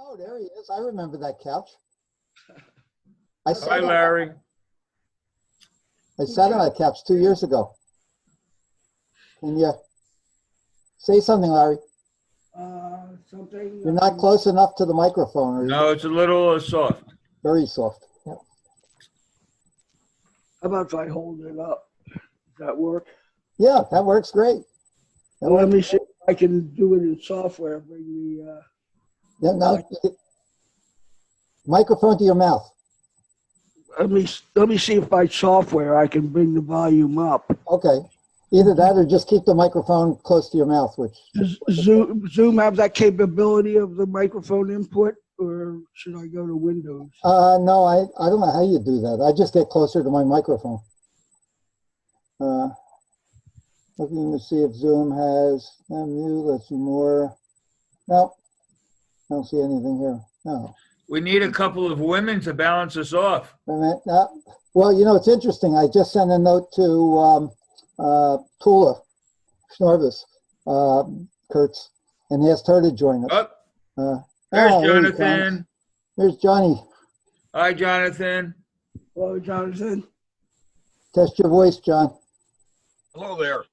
Oh, there he is. I remember that couch. I Hi, sat on, Larry. I sat on that couch 2 years ago. Can you say something, Larry? Something. You're not close enough to the microphone, or No, it's a little soft. very soft. Yeah. How about if I hold it up? Does that work? Yeah, that works great. That Well, let works. me see if I can do it in software. Bring the. Yeah, no, microphone to your mouth. Let me see if by software I can bring the volume up. Okay. Either that or just keep the microphone close to your mouth, which. Does Zoom have that capability of the microphone input, or should I go to Windows? No, I don't know how you do that. I just get closer to my microphone. Looking to see if Zoom has mute. Let's see more. No, I don't see anything here. No. We need a couple of women to balance us off. Wait a minute. No. Well, you know, it's interesting. I just sent a note to Tula Schnorvis, Kurtz, and asked her to join us. Oh, there's there he Jonathan. comes. There's Johnny. Hi, Jonathan. Hello, Jonathan. Test your voice, John. Hello there.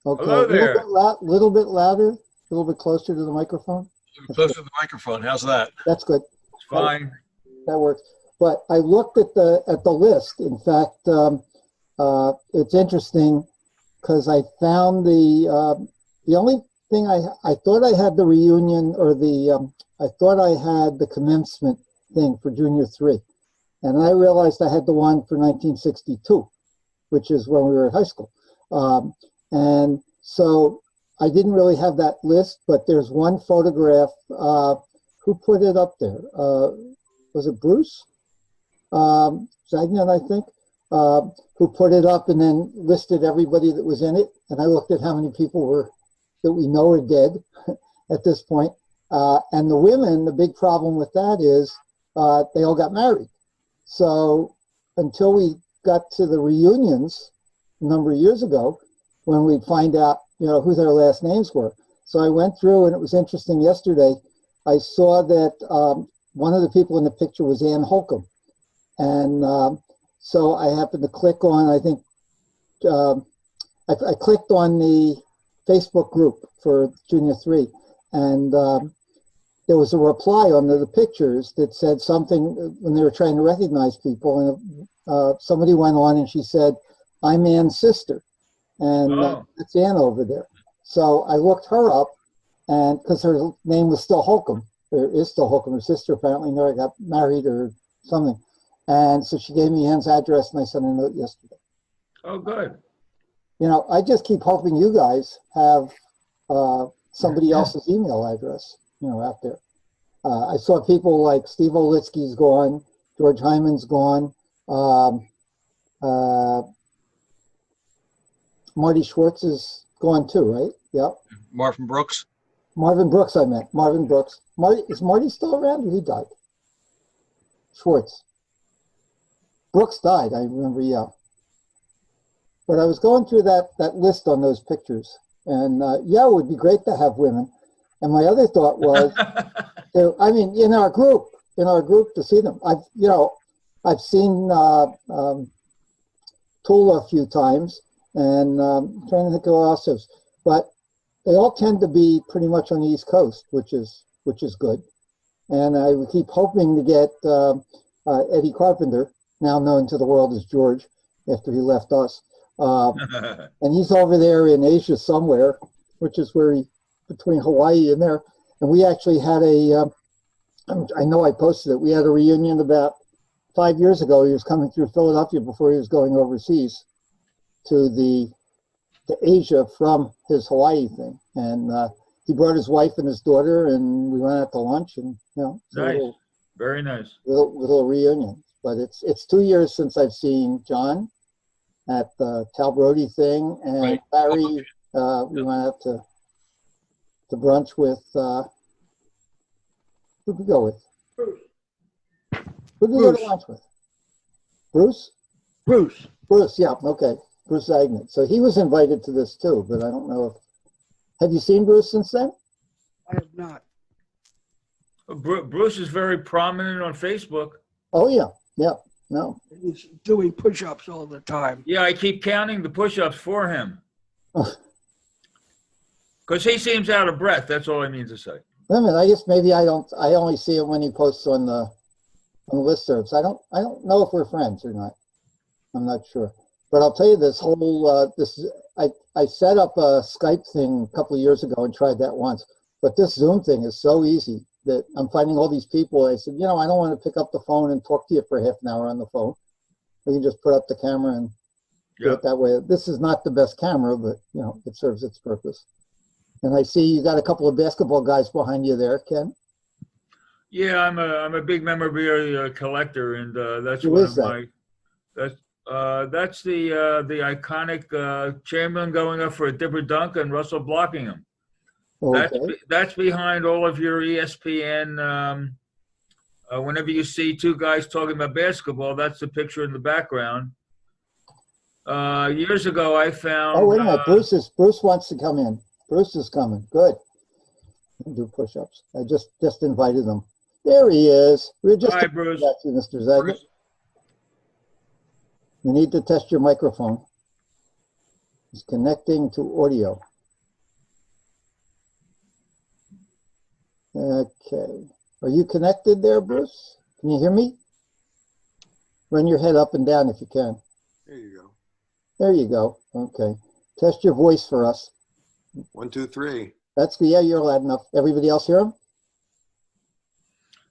Okay. Hello there. Little bit louder, a little bit closer to the microphone. Closer to the microphone. How's that? That's good. It's fine. That works. But I looked at the list. In fact, it's interesting because I found the only thing I thought I had the reunion or I thought I had the commencement thing for junior 3, and I realized I had the one for 1962, which is when we were at high school, and so I didn't really have that list. But there's one photograph. Who put it up there? Was it Bruce Zagnan, I think, who put it up and then listed everybody that was in it. And I looked at how many people that we know are dead at this point. And the women, the big problem with that is they all got married. So until we got to the reunions a number of years ago, when we'd find out, who their last names were. So I went through, and it was interesting yesterday. I saw that one of the people in the picture was Ann Holcomb. And so I happened to click on, I think, I clicked on the Facebook group for Junior 3, and there was a reply under the pictures that said something when they were trying to recognize people, and somebody went on and she said, "I'm Ann's sister," and that's Ann over there. So I looked her up, and because her name was still Holcomb, or is still Holcomb, her sister apparently never got married or something. And so she gave me Ann's address, and I sent a note yesterday. Oh, good. I just keep hoping you guys have somebody else's email address, out there. I saw people like Steve Olitsky's gone, George Hyman's gone, Marty Schwartz is gone too, right? Yep. Marvin Brooks. Marvin Brooks, I meant. Marvin Brooks. Is Marty still around, or he died? Schwartz. Brooks died, I remember, yeah. But I was going through that list on those pictures, and yeah, it would be great to have women. And my other thought was, in our group to see them. I've seen Tula a few times, and I'm trying to think of who else is, but they all tend to be pretty much on the East Coast, which is good. And I would keep hoping to get Eddie Carpenter, now known to the world as George, after he left us. And he's over there in Asia somewhere, which is where between Hawaii and there. And we actually had I know I posted it, we had a reunion about 5 years ago. He was coming through Philadelphia before he was going overseas to Asia from his Hawaii thing. And he brought his wife and his daughter, and we went out to lunch, and Nice. Very nice. Little reunion. But it's 2 years since I've seen John at the Tal Brody thing, and Right. Barry. We went out to brunch with who'd we go with? Bruce. Who'd we go to lunch with? Bruce? Bruce, yeah, okay. Bruce Agnew. So he was invited to this too, but I don't know if. Have you seen Bruce since then? I have not. Bruce is very prominent on Facebook. Oh, yeah. Yeah. No. He's doing push-ups all the time. Yeah, I keep counting the push-ups for him. Because he seems out of breath. That's all I mean to say. Wait a minute. I guess maybe I only see it when he posts on the listservs. I don't know if we're friends or not. I'm not sure. But I'll tell you this whole, I set up a Skype thing a couple of years ago and tried that once. But this Zoom thing is so easy that I'm finding all these people. I said, I don't want to pick up the phone and talk to you for half an hour on the phone. We can just put up the camera and do it that way. This is not the best camera, but, it serves its purpose. And I see you got a couple of basketball guys behind you there, Ken. Yeah, I'm a big memorabilia collector, and that's Who one is of that? that's the iconic Chamberlain going up for a dipper dunk and Russell blocking him. Okay. That's behind all of your ESPN. Whenever you see two guys talking about basketball, that's the picture in the background. Years ago, I found. Oh, wait a minute. Bruce wants to come in. Bruce is coming. Good. Do push-ups. I just invited him. There he is. We're just Hi, Bruce. about you, Mr. Zagat. You need to test your microphone. It's connecting to audio. Okay. Are you connected there, Bruce? Can you hear me? Run your head up and down if you can. There you go. There you go. Okay. Test your voice for us. 1, 2, 3. That's the, yeah, you're loud enough. Everybody else hear him?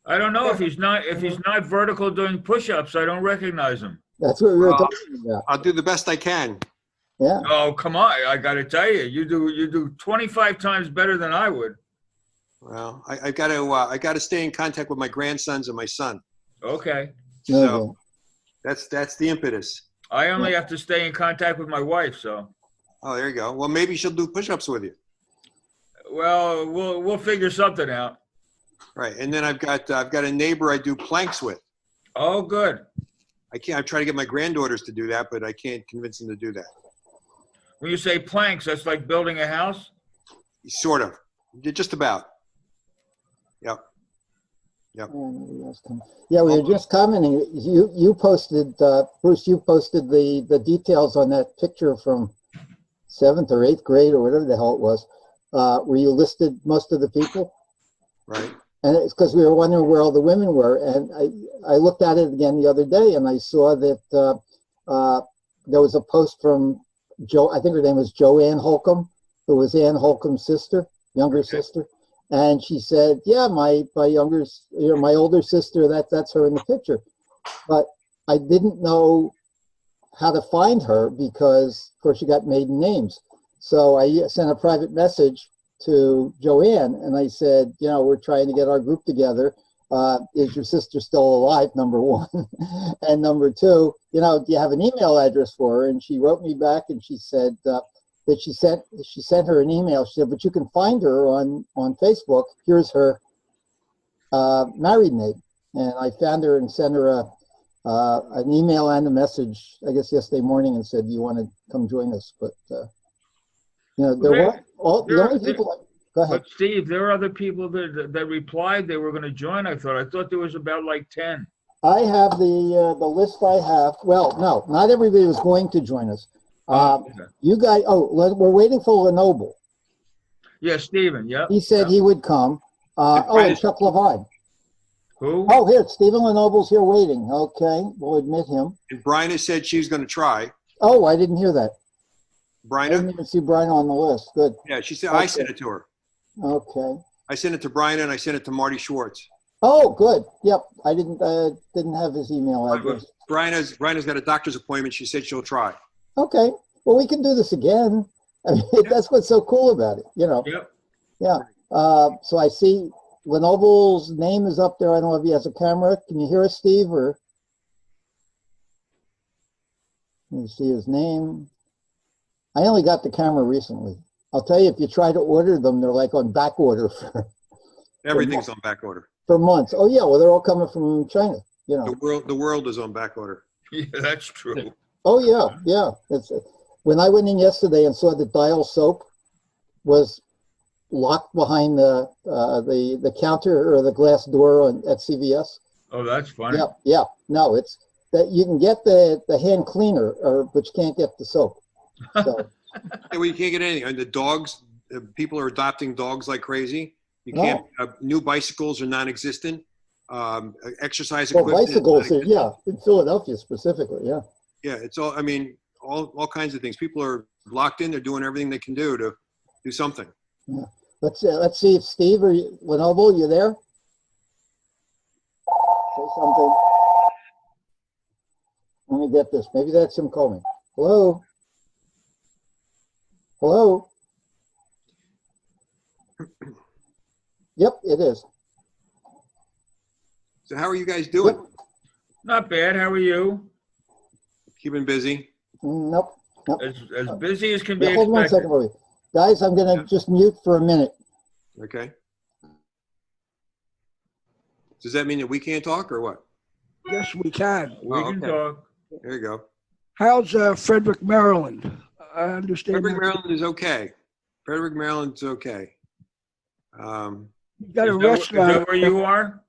I don't know if he's not vertical doing push-ups. I don't recognize him. That's what we were talking about. I'll do the best I can. Yeah. Oh, come on! I got to tell you, you do 25 times better than I would. Well, I got to stay in contact with my grandsons and my son. Okay. So that's the impetus. I only have to stay in contact with my wife, so. Oh, there you go. Well, maybe she'll do push-ups with you. Well, we'll figure something out. Right, and then I've got a neighbor I do planks with. Oh, good. I try to get my granddaughters to do that, but I can't convince them to do that. When you say planks, that's like building a house? Sort of, just about. Yep. Yeah, we were just commenting. You posted, Bruce. You posted the details on that picture from 7th or 8th grade or whatever the hell it was, where you listed most of the people. Right. And it's because we were wondering where all the women were. And I looked at it again the other day, and I saw that there was a post from I think her name was Joanne Holcomb, who was Ann Holcomb's sister, younger sister. And she said, yeah, my older sister, that's her in the picture. But I didn't know how to find her because, of course, she got maiden names. So I sent a private message to Joanne, and I said, we're trying to get our group together. Is your sister still alive, number one? And number two, do you have an email address for her? And she wrote me back, and she said that she sent her an email. She said, but you can find her on Facebook. Here's her married name. And I found her and sent her an email and a message, I guess yesterday morning, and said, you want to come join us? But the only people. Go ahead. But Steve, there are other people that replied they were going to join. I thought there was about like 10. I have the list. I have. Well, no, not everybody was going to join us. Okay. You guys. Oh, we're waiting for Lenoble. Yeah, Stephen. Yeah. He said he would come. And Chuck Levine. Who? Oh, here, Stephen Lenoble's here waiting. Okay, we'll admit him. And Bryna said she's going to try. Oh, I didn't hear that. I didn't Bryna? even see Brian on the list. Good. Yeah, she said Okay. I sent it to her. Okay. I sent it to Bryna and I sent it to Marty Schwartz. Oh, good. Yep. I didn't have his email address. Bryna's got a doctor's appointment. She said she'll try. Okay. Well, we can do this again. I mean, that's what's so cool about it, Yep. Yeah. So I see Lenoble's name is up there. I don't know if he has a camera. Can you hear us, Steve? Or let me see his name. I only got the camera recently. I'll tell you, if you try to order them, they're like on back order Everything's on back order. for months. Oh yeah, well they're all coming from China. The world is on back order. Yeah, that's true. Oh yeah. It's when I went in yesterday and saw that Dial soap was locked behind the counter or the glass door at CVS. Oh, that's funny. Yep, yeah. No, it's that you can get the hand cleaner, but you can't get the soap. So Yeah, well, you can't get anything. And the dogs, people are adopting dogs like crazy. You No. can't. New bicycles are non-existent. Exercise well, equipment. bicycles, yeah, in Philadelphia specifically, yeah. Yeah, it's all. I mean, all kinds of things. People are locked in. They're doing everything they can do to do something. Yeah. Let's see if Steve or Lenoble, you there? Say something. Let me get this. Maybe that's him calling. Hello? Hello? Yep, it is. So how are you guys doing? Yep. Not bad. How are you? Keeping busy? Nope. As busy as can be Yeah, hold on a expected. second, Louis. Guys, I'm going to just mute for a minute. Okay. Does that mean that we can't talk or what? Yes, we can. We can okay. talk. There you go. How's Frederick, Maryland? I understand. Frederick, that Maryland is okay. Frederick, Maryland's okay. you got a Is restaurant. that where you are?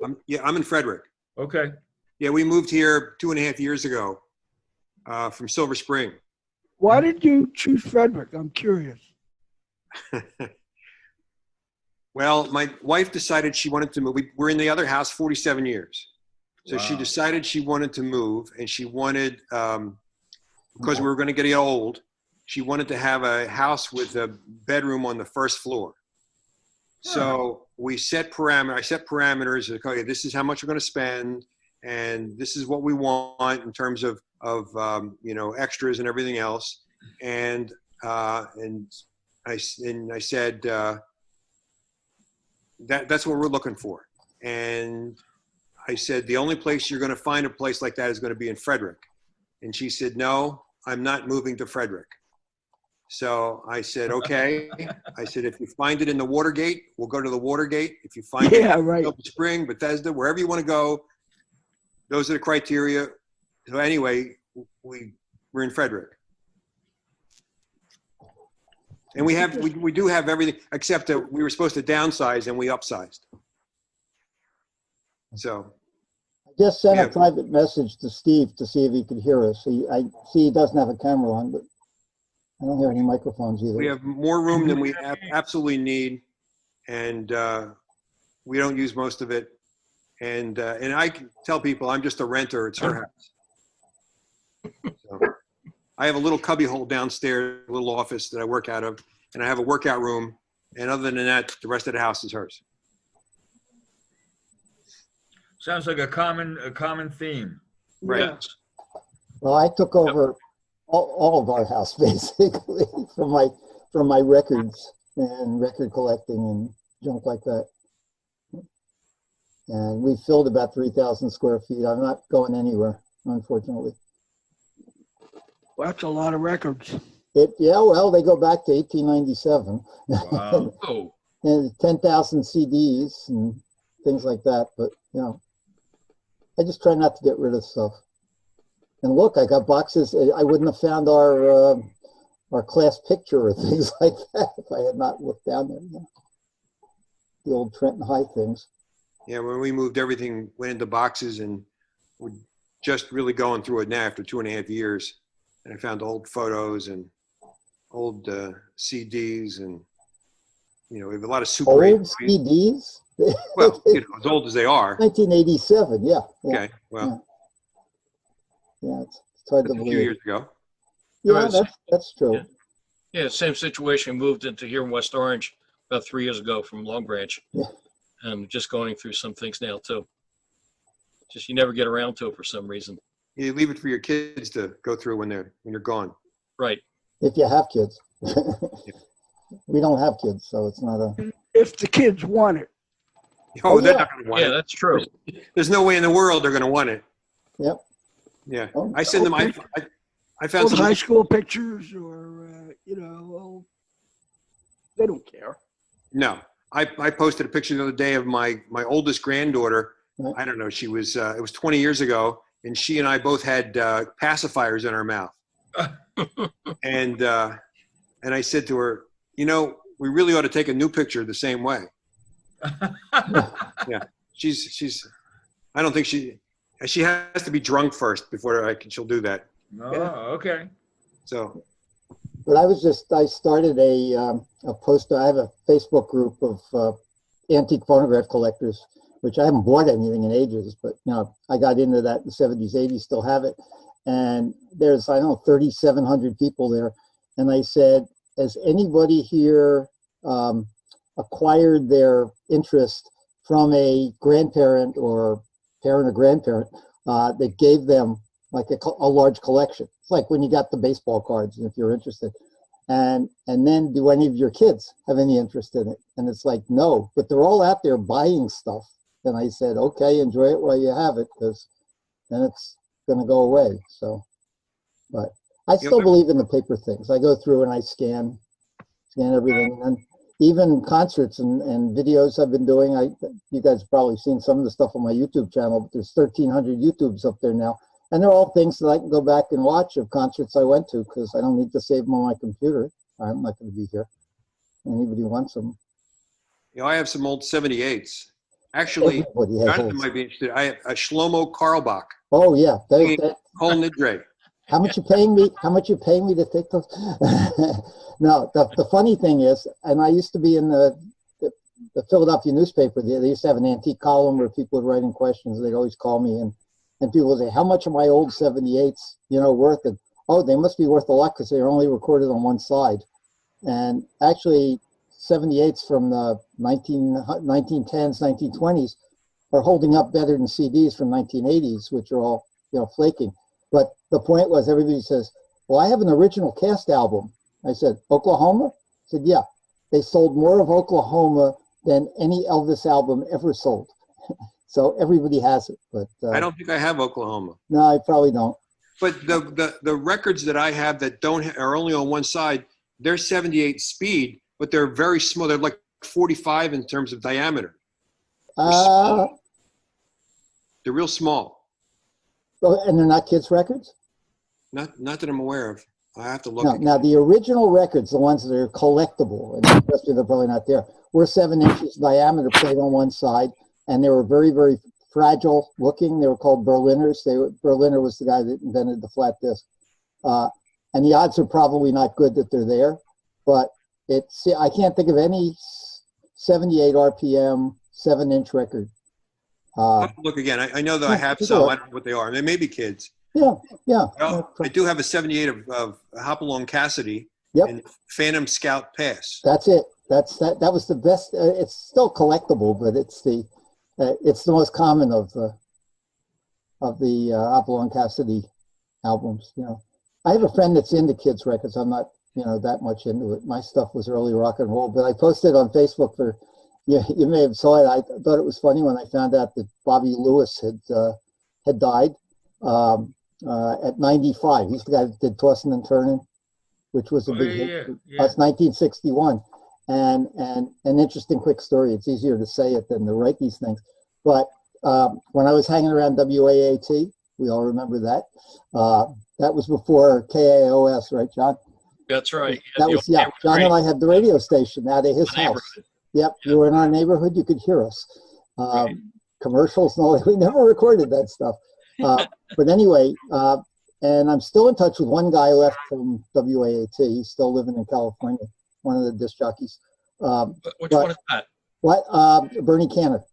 I'm in Frederick. Okay. Yeah, we moved here 2.5 years ago from Silver Spring. Why did you choose Frederick? I'm curious. Well, my wife decided she wanted to move. We're in the other house 47 years. So she Wow. decided she wanted to move, and she wanted, because we were going to get old, she wanted to have a house with a bedroom on the first floor. So we set parameters. I set parameters. Okay, this is how much we're going to spend, and this is what we want in terms of extras and everything else. And I said that's what we're looking for. And I said the only place you're going to find a place like that is going to be in Frederick. And she said, no, I'm not moving to Frederick. So I said, okay. I said, if you find it in the Watergate, we'll go to the Watergate. If you find it in Right. Silver Spring, Bethesda, wherever you want to go, those are the criteria. So anyway, we're in Frederick. And we do have everything, except that we were supposed to downsize and we upsized. So. I just sent Yeah. a private message to Steve to see if he could hear us. I see he doesn't have a camera on, but I don't hear any microphones either. We have more room than we absolutely need, and we don't use most of it. And I can tell people I'm just a renter. It's her house. So, I have a little cubbyhole downstairs, a little office that I work out of, and I have a workout room. And other than that, the rest of the house is hers. Sounds like a common theme. Right. Yeah. Well, I took over all of our house basically from my records and record collecting and junk like that. And we filled about 3,000 square feet. I'm not going anywhere, unfortunately. Well, that's a lot of records. Well, they go back to 1897. Wow. Oh, And 10,000 CDs and things like that. But, I just try not to get rid of stuff. And look, I got boxes. I wouldn't have found our class picture or things like that if I had not looked down there. The old Trenton High things. Yeah, when we moved, everything went into boxes, and we're just really going through it now after 2.5 years. And I found old photos and old CDs, and we have a lot of Super Old 8. CDs? Well, as old as they are. 1987, yeah. Okay, well, Yeah, it's hard to that's a few believe. years ago. Yeah, that's true. Yeah. yeah, same situation. Moved into here in West Orange about 3 years ago from Long Branch. Yeah. And just going through some things now too. Just you never get around to it for some reason. You leave it for your kids to go through when you're gone. Right. If you have kids. We don't have kids, so it's not a... If the kids want it. Oh, they're yeah. not going to want Yeah, it. that's true. There's no way in the world they're going to want it. Yep. Yeah, Oh, I send them. I found Old some. high school pictures or, they don't care. No, I posted a picture the other day of my oldest granddaughter. Right. I don't know. She was. It was 20 years ago, and she and I both had pacifiers in our mouth. And I said to her, we really ought to take a new picture the same way. Yeah, she's. I don't think she has to be drunk first before she'll do that. Oh, Yeah. okay. So But I started a post. I have a Facebook group of antique phonograph collectors, which I haven't bought anything in ages, but I got into that in the 70s, 80s, still have it. And there's, 3,700 people there. And I said, has anybody here acquired their interest from a grandparent or parent or grandparent that gave them like a large collection? It's like when you got the baseball cards, if you're interested. And then do any of your kids have any interest in it? And it's like, no, but they're all out there buying stuff. And I said, okay, enjoy it while you have it, because then it's going to go away. So, but I still believe in the paper things. I go through and I scan everything. And even concerts and videos I've been doing, you guys have probably seen some of the stuff on my YouTube channel, but there's 1,300 YouTubes up there now. And they're all things that I can go back and watch of concerts I went to, because I don't need to save them on my computer. I'm not going to be here. Anybody wants them? I have some old 78s. Actually, Jonathan might be interested. I have a Shlomo Karlbach. Oh yeah, Kol Nidre. How much you paying me? How much you paying me to take those? No, the funny thing is, and I used to be in the Philadelphia newspaper. They used to have an antique column where people would write in questions. They'd always call me, and people would say, how much are my old 78s, worth? And oh, they must be worth a lot because they're only recorded on one side. And actually, 78s from the 1910s, 1920s are holding up better than CDs from 1980s, which are all, flaking. But the point was, everybody says, well, I have an original cast album. I said, Oklahoma? I said, yeah. They sold more of Oklahoma than any Elvis album ever sold. So everybody has it. But I don't think I have Oklahoma. No, I probably don't. But the records that I have that are only on one side, they're 78 speed, but they're very small. They're like 45 in terms of diameter. They're real small. And they're not kids' records? Not that I'm aware of. I have to look. Now the original records, the ones that are collectible, and especially they're probably not there, were 7 inches diameter, played on one side, and they were very, very fragile looking. They were called Berliners. Berliner was the guy that invented the flat disc. And the odds are probably not good that they're there, but I can't think of any 78 RPM 7-inch record. I'll have to look again. I know that I have some. I don't know what they are. They may be kids. Yeah. Well, I do have a 78 of Hopalong Cassidy. Yep. And Phantom Scout Pass. That's it. That was the best. It's still collectible, but it's the most common of the Hopalong Cassidy albums. I have a friend that's into kids records. I'm not that much into it. My stuff was early rock and roll, but I posted on Facebook for. You may have saw it. I thought it was funny when I found out that Bobby Lewis had died at 95. He's the guy that did Tossing and Turning, which was a big hit. That's 1961. And an interesting quick story. It's easier to say it than to write these things. But when I was hanging around WAAT, we all remember that. That was before KAOS, right, John? That's right. John and I had the radio station out of his house. Yep, you were in our neighborhood, you could hear us. Right. Commercials and all that. We never recorded that stuff. But anyway, and I'm still in touch with one guy left from WAAT. He's still living in California, one of the disc jockeys. Which one is that? What? Bernie Cantor.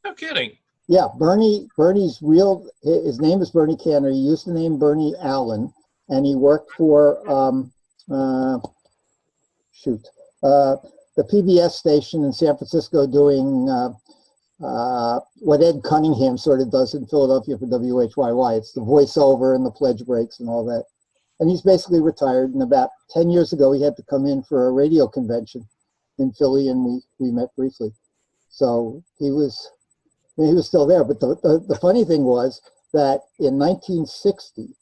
No kidding. Yeah, Bernie's his name is Bernie Cantor. He used the name Bernie Allen, and he worked for, the PBS station in San Francisco doing what Ed Cunningham sort of does in Philadelphia for WHYY. It's the voiceover and the pledge breaks and all that. And he's basically retired. And about 10 years ago, he had to come in for a radio convention in Philly, and we met briefly. So he was still there. But the funny thing was that in 1960,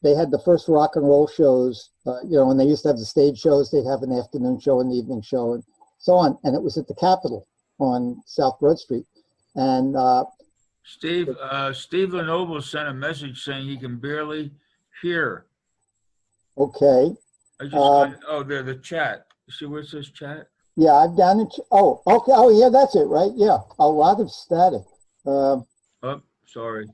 they had the first rock and roll shows, when they used to have the stage shows, they'd have an afternoon show, an evening show, and so on. And it was at the Capitol on South Broad Street. And Steve Lenoble sent a message saying he can barely hear. Okay. I just the chat. see where it says chat? Yeah, I'm down in, oh, okay, oh, yeah, that's it, right? Yeah, a lot of static. Oh, sorry.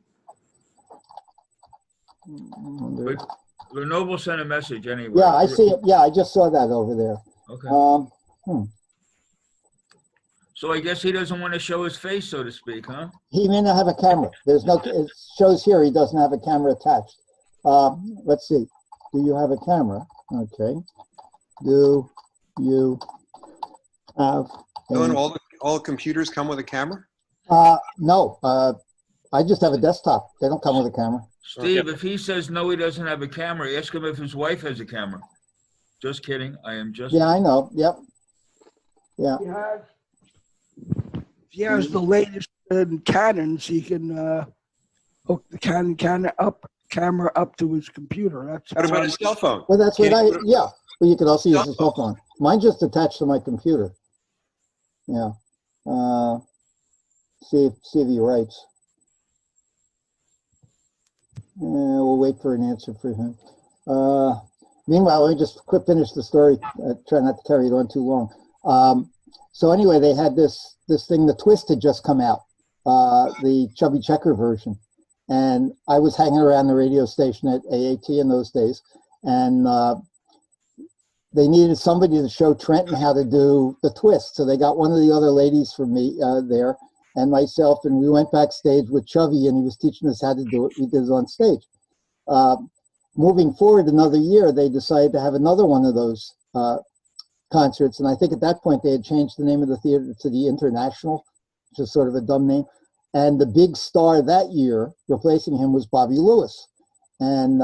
Wonder- But Lenoble sent a message anyway. Yeah, I see it. Yeah, I just saw that over there. Okay. So I guess he doesn't want to show his face, so to speak, huh? He may not have a camera. There's no, it shows here he doesn't have a camera attached. Let's see. Do you have a camera? Okay. Do you have Don't a, all computers come with a camera? no, I just have a desktop. They don't come with a camera. Steve, if he says no, he doesn't have a camera, ask him if his wife has a camera. Just kidding. I am just. Yeah, I know. Yep. Yeah. If he has the latest in Canons, he can hook the camera up to his computer. That's What how about a cell phone? Well, that's what Can you- yeah. Well, you could also use a cell phone. Mine's just attached to my computer. Yeah. See if he writes. We'll wait for an answer for him. Meanwhile, let me just finish the story. Try not to carry it on too long. So anyway, they had this thing, the Twist had just come out, the Chubby Checker version. And I was hanging around the radio station at AAT in those days. And they needed somebody to show Trenton how to do the Twist. So they got one of the other ladies from me there and myself, and we went backstage with Chubby, and he was teaching us how to do it. We did it on stage. Moving forward another year, they decided to have another one of those concerts. And I think at that point they had changed the name of the theater to the International, which is sort of a dumb name. And the big star that year, replacing him, was Bobby Lewis. And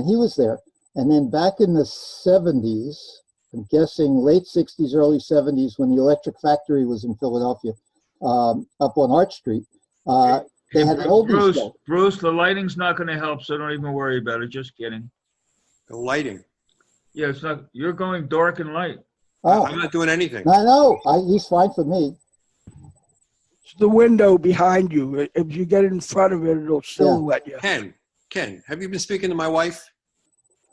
he was there. And then back in the 70s, I'm guessing late 60s, early 70s, when the Electric Factory was in Philadelphia, up on Arch Street, they had an oldies show. Bruce, the lighting's not going to help, so don't even worry about it. Just kidding. The lighting. Yeah, it's not. You're going dark and light. Oh, I'm not doing anything. I know. He's fine for me. it's the window behind you. If you get in front of it, it'll silhouette you. Ken, have you been speaking to my wife?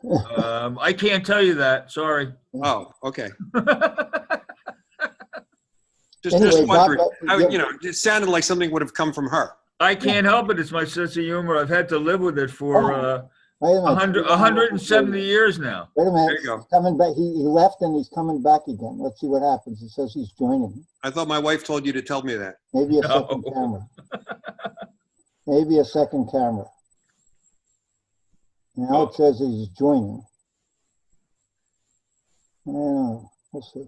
I can't tell you that. Sorry. Oh, okay. Anyway, just wondered. Bob, You know, it sounded like something would have come from her. I can't help it. It's my sense of humor. I've had to live with it for Wait a minute. 170 years now. Wait a minute. There you go. He's coming back. He left and he's coming back again. Let's see what happens. He says he's joining. I thought my wife told you to tell me that. Maybe a No. second camera. Maybe a second camera. Now it says he's joining. Let's see.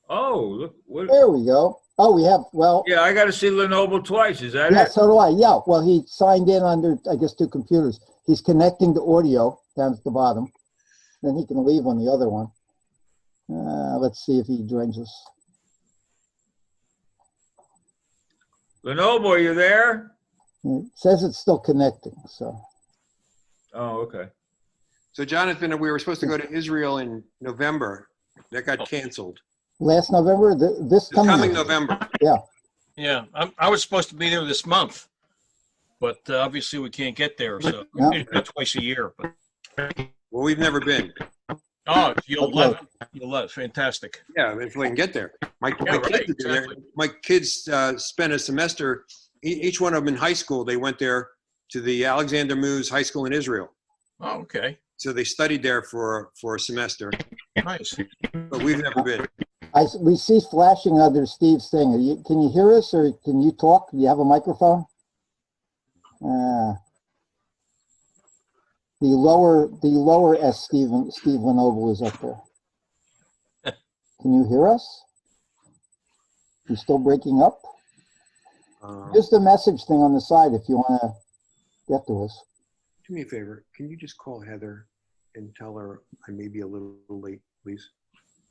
Oh, look. What? There we go. Oh, we have, well, Yeah, I got to see Lenoble twice. Is that yeah, it? so do I. Yeah, well, he signed in under, I guess, 2 computers. He's connecting to audio down at the bottom. Then he can leave on the other one. Let's see if he joins us. Lenoble, are you there? It says it's still connecting, so. Oh, okay. So, Jonathan, we were supposed to go to Israel in November. That got canceled. Last November, this It's coming coming November. Yeah, I was supposed to be there this month, but obviously we can't get there, so Yeah. we do it twice a year. But Well, we've never been. oh, you'll Okay. love it. You'll love it. Fantastic. Yeah, if we can get there. My Yeah, right, kids, exactly. my kids spent a semester, each one of them in high school, they went there to the Alexander Muz High School in Israel. Oh, okay. So they studied there for a semester, Nice. but we've never been. we see flashing under Steve's thing. Can you hear us or can you talk? Do you have a microphone? The lower S Steve Lenoble is up there. Can you hear us? You still breaking up? Just a message thing on the side if you want to get to us. Do me a favor. Can you just call Heather and tell her I may be a little late, please?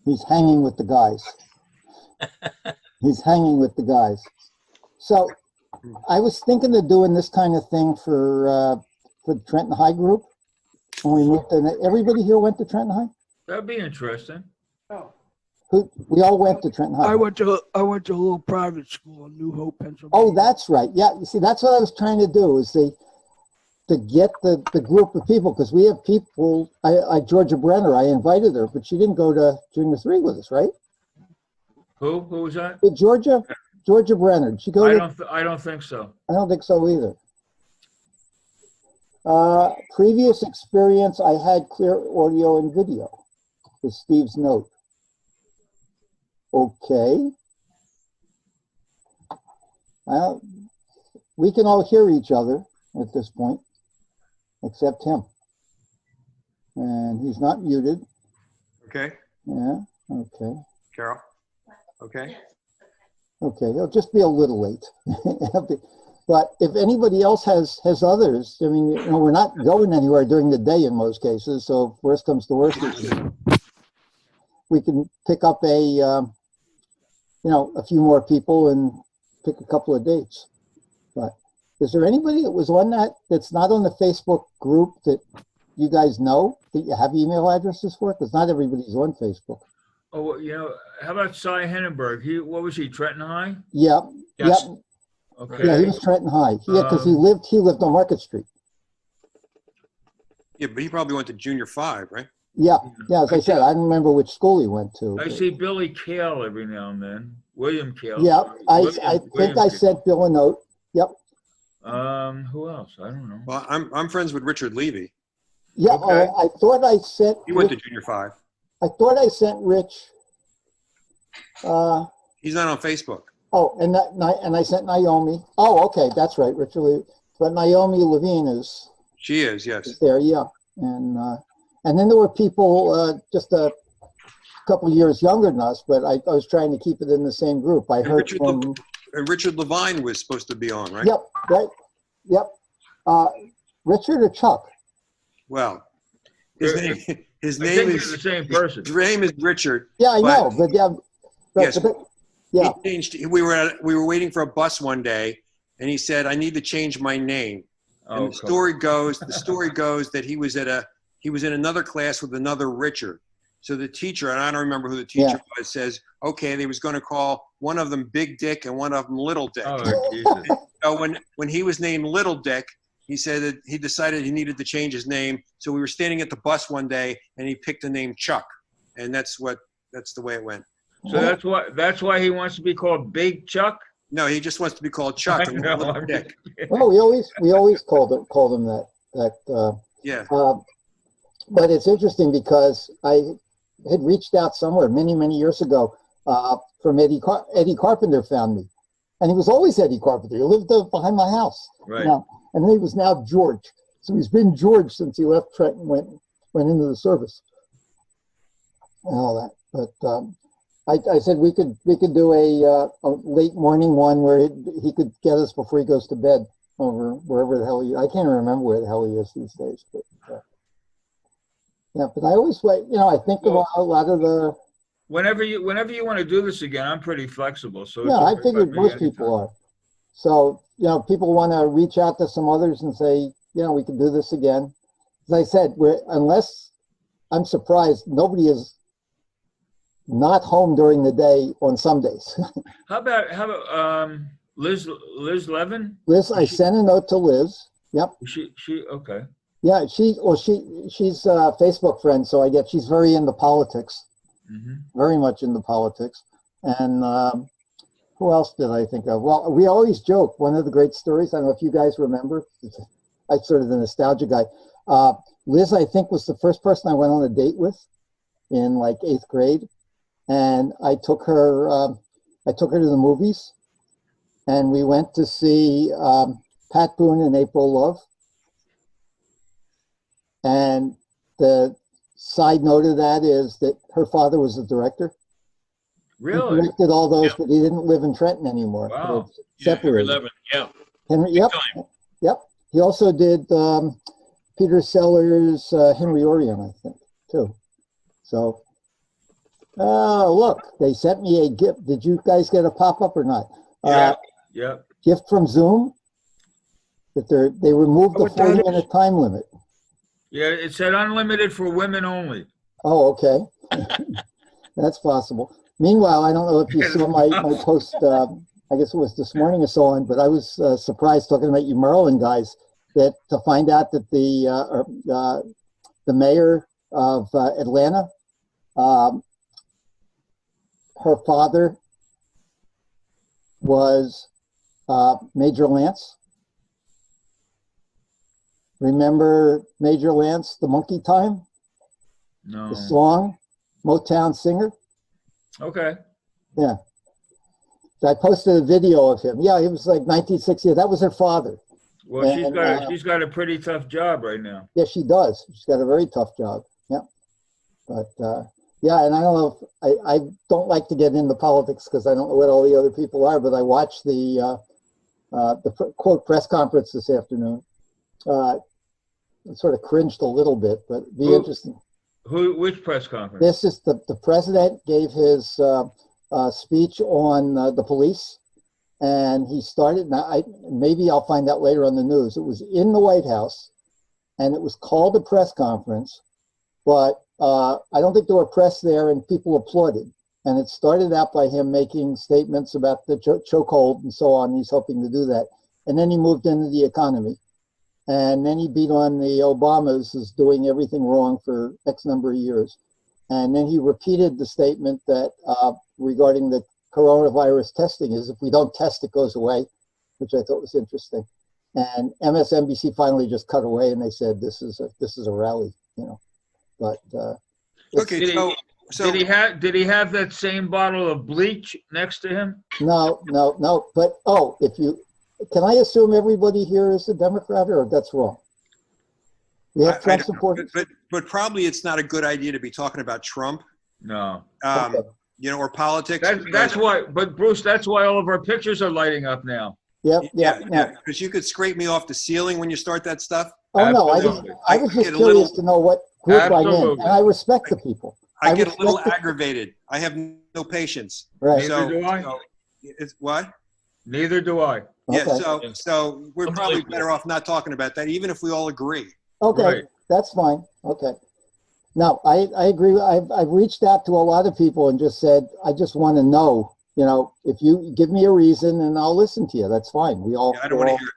He's hanging with the guys. He's hanging with the guys. So I was thinking of doing this kind of thing for the Trenton High group. When we moved in, everybody here went to Trenton High? That'd be interesting. We all went to Trenton High. I went to a little private school in New Hope, Pennsylvania. Oh, that's right. Yeah, you see, that's what I was trying to do. Is to get the group of people, because we have people, Georgia Brenner, I invited her, but she didn't go to Junior 3 with us, right? Who was that? Georgia Brenner. Did she go I don't think so. I don't think so either. Previous experience, I had clear audio and video, was Steve's note. Okay. Well, we can all hear each other at this point, except him. And he's not muted. Okay, Yeah, okay. Carol? Okay. Okay, it'll just be a little late. But if anybody else has others, I mean, we're not going anywhere during the day in most cases, so if worst comes to worst, we can pick up a few more people and pick a couple of dates. But is there anybody that was on that's not on the Facebook group that you guys know, that you have email addresses for? Because not everybody's on Facebook. Oh, how about Cy Hennenberg? What was he, Trenton High? Yeah, Yes. yep. Okay. Yeah, he was Trenton High. Yeah, because he lived on Market Street. Yeah, but he probably went to Junior 5, right? Yeah, as I said, I don't remember which school he went to. I see Billy Kale every now and then. William Kale. Yeah, I William think I Kale. sent Bill a note. Yep. Who else? I don't know. Well, I'm friends with Richard Levy. Yeah, Okay. I thought I sent. He went to Junior 5. I thought I sent Rich. He's not on Facebook. Oh, and I sent Naomi. Oh, okay, that's right, Richard Levy. But Naomi Levine is She is, yes. there, yeah. And then there were people just a couple years younger than us, but I was trying to keep it in the same group. I heard from. Richard Levine was supposed to be on, right? Yep, right. Yep. Richard or Chuck? Well, his name I is think they're the same person. his name is Richard. Yeah, I know, but yeah, right, Yes. but, yeah. He changed. We were waiting for a bus one day, and he said, "I need to change my name." And the story goes that he was in another class with another Richard. So the teacher, and I don't remember who the teacher was, says, "Okay, they was going to call one of them Big Dick and one of them Little Dick." Oh, Jesus. So when he was named Little Dick, he said that he decided he needed to change his name. So we were standing at the bus one day, and he picked the name Chuck, and that's the way it went. So that's why he wants to be called Big Chuck? No, he just wants to be called Chuck and not Little Dick. Well, we always called him that. Yeah. But it's interesting because I had reached out somewhere many years ago from Eddie Carpenter found me, and he was always Eddie Carpenter. He lived behind my house. Right. Now, and he was now George. So he's been George since he left Trenton, went into the service and all that. But I said we could do a late morning one where he could get us before he goes to bed over wherever the hell I can't even remember where the hell he is these days. But yeah, but I always I think about a lot of the. Whenever you want to do this again, I'm pretty flexible. So Yeah, I figured most people are. So people want to reach out to some others and say, we can do this again. As I said, unless I'm surprised, nobody is not home during the day on some days. How about Liz Levin? Liz, I sent a note to Liz. Yep. She okay. Yeah, she's a Facebook friend, so I get she's very into politics, very much into politics. And who else did I think of? Well, we always joke. One of the great stories, I don't know if you guys remember, I'm sort of the nostalgia guy. Liz, I think, was the first person I went on a date with in like 8th grade. And I took her to the movies, and we went to see Pat Boone and April Love. And the side note of that is that her father was the director. Really? He directed all those, but he didn't live in Trenton anymore. Wow. Separated. 11. Yeah. Henry, Big yep. time. Yep. He also did Peter Sellers' Henry Orion, I think, too. So, look, they sent me a gift. Did you guys get a pop-up or not? Yeah. Gift from Zoom. That they removed the 40-minute time limit. Yeah, it said unlimited for women only. Oh, okay. That's possible. Meanwhile, I don't know if you saw my post, I guess it was this morning or so on, but I was surprised talking about you Maryland guys that to find out that the mayor of Atlanta, her father was Major Lance. Remember Major Lance, the Monkey Time, No. the song, Motown singer? Okay. Yeah. So I posted a video of him. Yeah, he was like 1960. That was her father. Well, And, she's got a pretty tough job right now. Yeah, she does. She's got a very tough job. Yeah. But yeah, and I don't know if I don't like to get into politics because I don't know what all the other people are, but I watched the quote press conference this afternoon. I sort of cringed a little bit, but it'd be interesting. Which press conference? This is the president gave his speech on the police, and he started. Now, maybe I'll find out later on the news. It was in the White House, and it was called a press conference, but I don't think there were press there, and people applauded. And it started out by him making statements about the chokehold and so on. He's hoping to do that, and then he moved into the economy. And then he beat on the Obamas as doing everything wrong for X number of years. And then he repeated the statement that regarding the coronavirus testing is if we don't test, it goes away, which I thought was interesting. And MSNBC finally just cut away and they said, this is a rally, you know. But Okay, so did he have that same bottle of bleach next to him? no. But can I assume everybody here is a Democrat, or that's wrong? We have Trump supporters, but probably it's not a good idea to be talking about Trump, No. Okay. you know, or politics. That's why. But Bruce, that's why all of our pictures are lighting up now. Yeah. Because you could scrape me off the ceiling when you start that stuff. Oh no, Absolutely. I was just get a curious little- to know what group I'm in, Absolutely. and I respect the people. I get a little respect aggravated. I have no patience. Right. Neither do I. So it's what? Neither do I. Yeah. Okay. So we're probably better off not talking about that, even if we all agree. Okay, Right. that's fine. Okay. Now, I agree. I've reached out to a lot of people and just said, I just want to know, you know, if you give me a reason and I'll listen to you. That's fine. I don't want to hear it.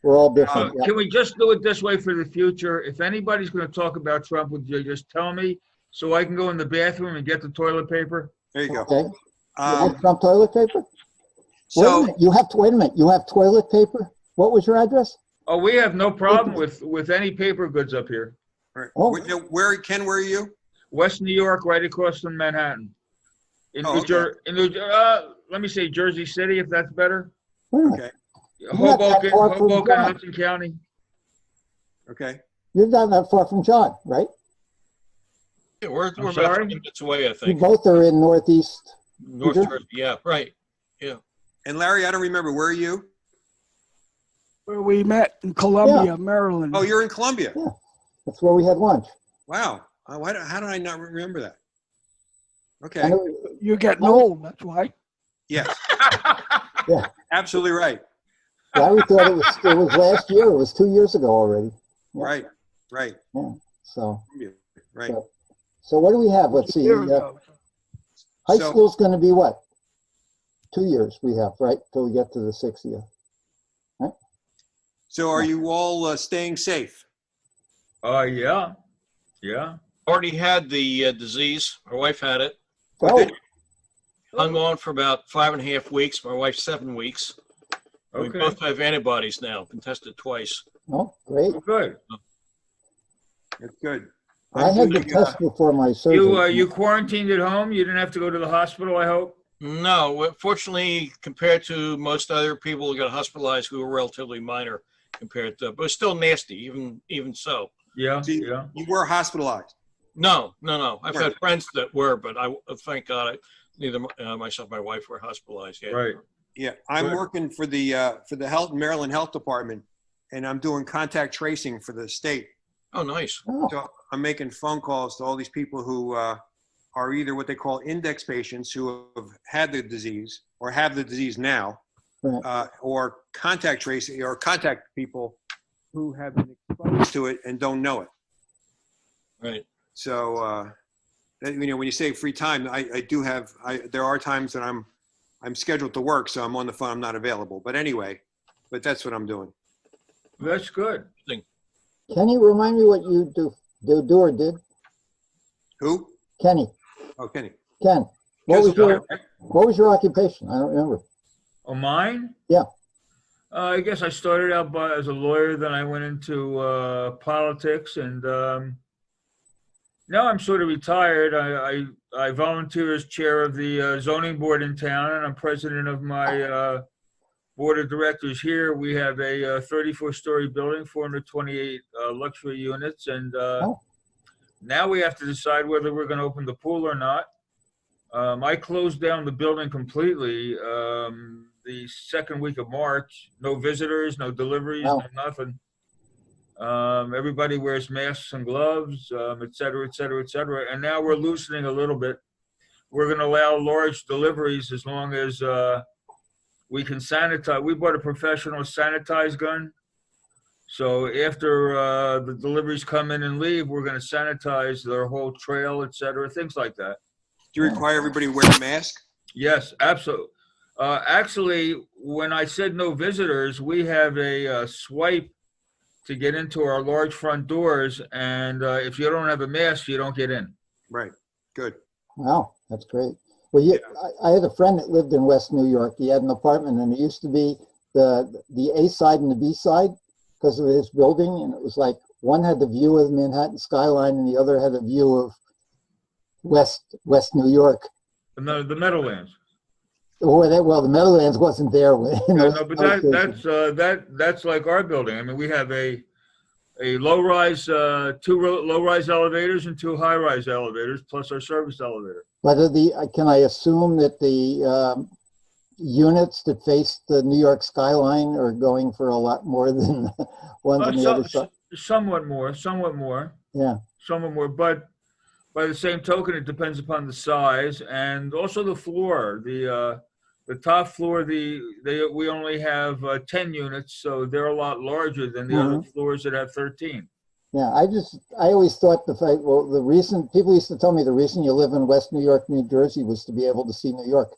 We're all different. Yeah. Can we just do it this way for the future? If anybody's going to talk about Trump with you, just tell me so I can go in the bathroom and get the toilet paper. There you go. Okay. You want Trump toilet paper? Wait a So minute. Wait a minute. You have toilet paper? What was your address? Oh, we have no problem with any paper goods up here. Oh. where are you? West New York, right across from Manhattan. In Okay. let me say Jersey City, if that's better. Wait a minute. Okay. not that far from Hoboken, John. Hudson County. Okay. You're not that far from John, right? Yeah, we're I'm about sorry? 20 minutes away, I You think. both are in Northeast. North Jersey? Jersey, yeah, right. And Larry, I don't remember. Where are you? Where we met in Columbia, Maryland. Oh, you're in Columbia. Yeah. That's where we had lunch. Wow. How did I not remember that? Okay. I know- You're getting old, that's why. Yes. Yeah. Absolutely right. Larry thought it was last year. It was 2 years ago already. Yeah. Right. Right. Yeah. So Right. so what do we have? Let's see. Year ago. High So- school's going to be what? 2 years we have, right? Till we get to the 6th year. So are you all staying safe? Yeah. Already had the disease. My wife had it. Oh, Hung on for about 5.5 weeks. My wife 7 weeks. We Okay. both have antibodies now. Been tested twice. oh, great. Oh, good. That's good. I had the test before my surgery. You quarantined at home? You didn't have to go to the hospital, I hope? No, fortunately, compared to most other people who got hospitalized who were relatively minor compared to, but it's still nasty, even so. Yeah, So yeah. you were hospitalized. No. I've Right. had friends that were, but thank God, neither myself or my wife were hospitalized yet. Right. Yeah. I'm Good. working for the Maryland Health Department, and I'm doing contact tracing for the state. Oh, nice. Oh, So I'm making phone calls to all these people who are either what they call index patients who have had the disease or have the disease now, Right. or contact tracing or contact people who have been exposed to it and don't know it. Right. So, when you say free time, I do have. There are times that I'm scheduled to work, so I'm on the phone. I'm not available. But anyway, that's what I'm doing. That's good. Kenny, remind me what you do or did? Who? Kenny, Oh, Kenny. Ken, Just- what was your occupation? I don't remember. Oh, mine? Yeah. I guess I started out as a lawyer, then I went into politics, and now I'm sort of retired. I volunteer as chair of the zoning board in town, and I'm president of my board of directors here. We have a 34-story building, 428 luxury units, and now we have to decide whether we're going to open the pool or not. I closed down the building completely the second week of March. No visitors, no deliveries, no nothing. Everybody wears masks and gloves, et cetera, et cetera, et cetera. And now we're loosening a little bit. We're going to allow large deliveries as long as we can sanitize. We bought a professional sanitize gun. So after the deliveries come in and leave, we're going to sanitize their whole trail, et cetera, things like that. Do you require everybody to wear a mask? Yes, absolutely. Actually, when I said no visitors, we have a swipe to get into our large front doors. And if you don't have a mask, you don't get in. Right. Good. Wow, that's great. Well, I had a friend that lived in West New York. He had an apartment, and it used to be the A side and the B side because of his building. And it was like one had the view of the Manhattan skyline, and the other had a view of West New York. The Meadowlands. Well, the Meadowlands wasn't there. No, but that's like our building. I mean, we have a low-rise, two low-rise elevators and two high-rise elevators, plus our service elevator. But can I assume that the units that face the New York skyline are going for a lot more than ones on the other side? Somewhat more. Yeah. Somewhat more, but by the same token, it depends upon the size and also the floor. The top floor, we only have 10 units, so they're a lot larger than the other floors that have 13. Yeah, I always thought the reason people used to tell me the reason you live in West New York, New Jersey was to be able to see New York.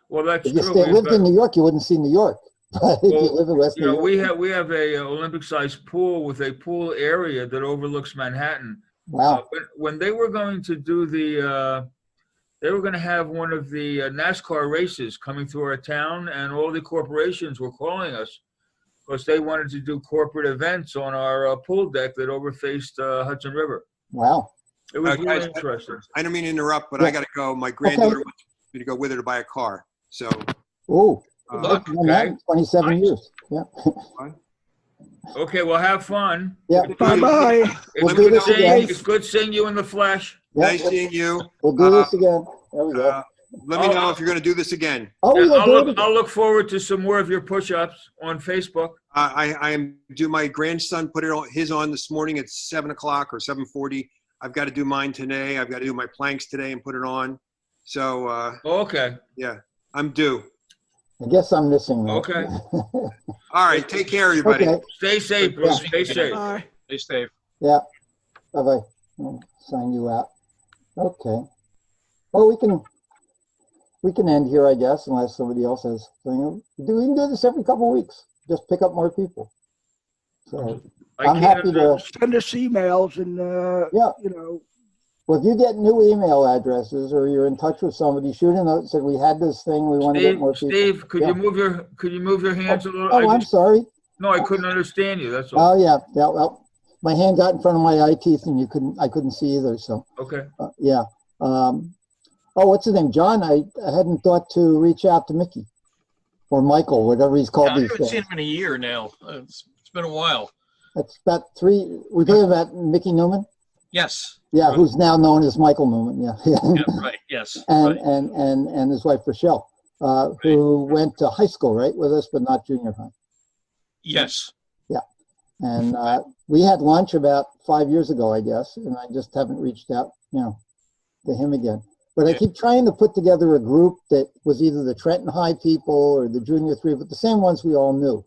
Well, that's if true. If you lived in New York, you wouldn't see New York. But if you live in West New York, we have a Olympic-sized pool with a pool area that overlooks Manhattan. Wow. When they were going to do they were going to have one of the NASCAR races coming through our town, and all the corporations were calling us because they wanted to do corporate events on our pool deck that overfaced Hudson River. Wow. It was really interesting. I don't mean to interrupt, but I got to go. My granddaughter wants me to go with her to buy a car. So. Oh. Okay. 27 years. Yeah. Okay, well, have fun. Yeah. Bye-bye. It's good seeing you in the flesh. Yeah. Nice seeing you. We'll do this again. There we go. Let me know if you're going to do this again. I'll look forward to some more of your push-ups on Facebook. I am due. My grandson put his on this morning at 7 o'clock or 7:40. I've got to do mine today. I've got to do my planks today and put it on. So. Okay. Yeah, I'm due. I guess I'm missing that. Okay. All right. Take care, everybody. Okay. Stay safe, Bruce. Stay safe. Bye. Stay safe. Yeah. Bye-bye. I'll sign you out. Okay. Well, we can end here, I guess, unless somebody else has something. We can do this every couple of weeks. Just pick up more people. So I'm happy to send us emails and Well, if you get new email addresses or you're in touch with somebody, shoot a note and say we had this thing. We want to get more people. Steve, could you move your hands a little? I'm sorry. No, I couldn't understand you. That's all. Oh yeah. Well, my hand got in front of my eye teeth and I couldn't see either. So okay. Yeah. What's his name? John. I hadn't thought to reach out to Mickey or Michael, whatever he's called these days. I haven't seen him in a year now. It's been a while. It's about 3. We're talking about Mickey Newman. Yes. Yeah, right. Who's now known as Michael Newman. Yeah. Yeah, right. Yes. And his wife Rochelle, who went to high school, right, with us, but not junior high. Yes. Yeah. And we had lunch about 5 years ago, I guess, and I just haven't reached out, to him again. But I keep trying to put together a group that was either the Trenton High people or the Junior 3, but the same ones we all knew.